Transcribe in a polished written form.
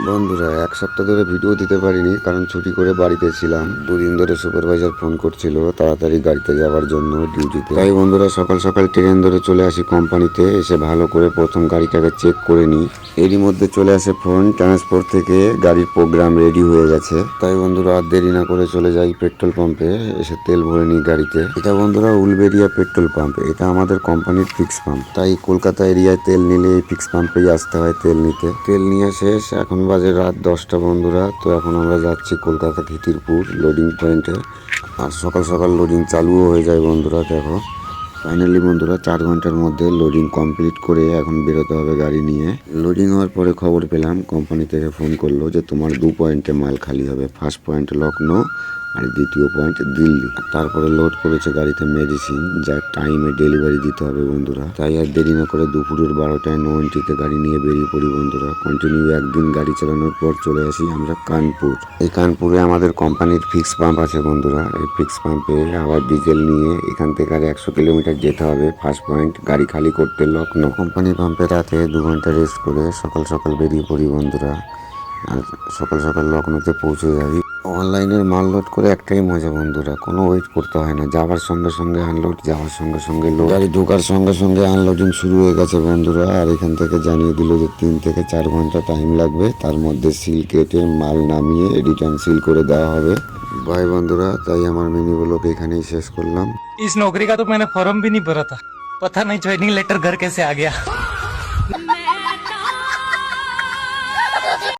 বন্ধুরা, এক সপ্তাহ ধরে ভিডিও দিতে পারিনি, কারণ ছুটি করে বাড়িতে ছিলাম। দুদিন ধরে সুপারভাইজার ফোন করছিল তাড়াতাড়ি গাড়িতে যাওয়ার জন্য ডিউটিতে। তাই বন্ধুরা সকাল সকাল ট্রেন ধরে চলে আসি কোম্পানিতে। এসে ভালো করে প্রথম গাড়িটাকে চেক করে নিই। এরই মধ্যে চলে আসে ফোন ট্রান্সপোর্ট থেকে, গাড়ির প্রোগ্রাম রেডি হয়ে গেছে। তাই বন্ধুরা আর দেরি না করে চলে যাই পেট্রোল পাম্পে, এসে তেল ভরে নিই গাড়িতে। এটা বন্ধুরা উলবেরিয়া পেট্রোল পাম্প, এটা আমাদের কোম্পানির ফিক্স পাম্প। তাই কলকাতা এরিয়ায় তেল নিলে এই ফিক্স পাম্পেই আসতে হয় তেল নিতে। তেল নিয়ে শেষ, এখন বাজে রাত 10টা বন্ধুরা। তো এখন আমরা যাচ্ছি কলকাতা খিদিরপুর লোডিং পয়েন্টে। আর সকাল সকাল লোডিং চালুও হয়ে যায় বন্ধুরা। দেখো ফাইনালি বন্ধুরা 4 ঘন্টার মধ্যে লোডিং কমপ্লিট করে এখন বেরোতে হবে গাড়ি নিয়ে। লোডিং হওয়ার পরে খবর পেলাম, কোম্পানি থেকে ফোন করলো যে তোমার 2 পয়েন্টে মাল খালি হবে। ফার্স্ট পয়েন্ট লখনৌ আর দ্বিতীয় পয়েন্ট দিল্লি। তারপরে লোড করেছে গাড়িতে মেডিসিন, যা টাইমে ডেলিভারি দিতে হবে বন্ধুরা। তাই আর দেরি না করে দুপুরের 12টায় 9টিতে গাড়ি নিয়ে বেরিয়ে পড়ি বন্ধুরা। কন্টিনিউ একদিন গাড়ি চালানোর পর চলে আসি আমরা কানপুর। এই কানপুরে আমাদের কোম্পানির ফিক্স পাম্প আছে বন্ধুরা। এই ফিক্স পাম্পে আবার ডিজেল নিয়ে এখান থেকে আর 100 কিলোমিটার যেতে হবে ফার্স্ট পয়েন্ট গাড়ি খালি করতে লখনৌ। কোম্পানি পাম্পে রাতে 2 ঘন্টা রেস্ট করে সকাল সকাল বেরিয়ে পড়ি বন্ধুরা। আর সকাল সকাল লখনৌতে পৌঁছে যাই। অনলাইনের মাল লোড করে একটাই মজা বন্ধুরা, কোনো ওয়েট করতে হয় না। যাওয়ার সঙ্গে সঙ্গে আনলোড, যাওয়ার সঙ্গে সঙ্গে লোড। গাড়ি ঢোকার সঙ্গে সঙ্গে আনলোডিং শুরু হয়ে গেছে বন্ধুরা। আর এখান থেকে জানিয়ে দিল যে 3 থেকে 4 ঘন্টা টাইম লাগবে। তার মধ্যে সিল কেটে মাল নামিয়ে রিটার্ন সিল করে দেওয়া হবে। বাই বন্ধুরা, তাই আমার মিনি ব্লগ এখানেই শেষ করলাম। इस नौकरी का तो मैंने फॉर्म भी नहीं भरा था, पता नहीं ज्वाइनिंग लेटर घर कैसे आ गया।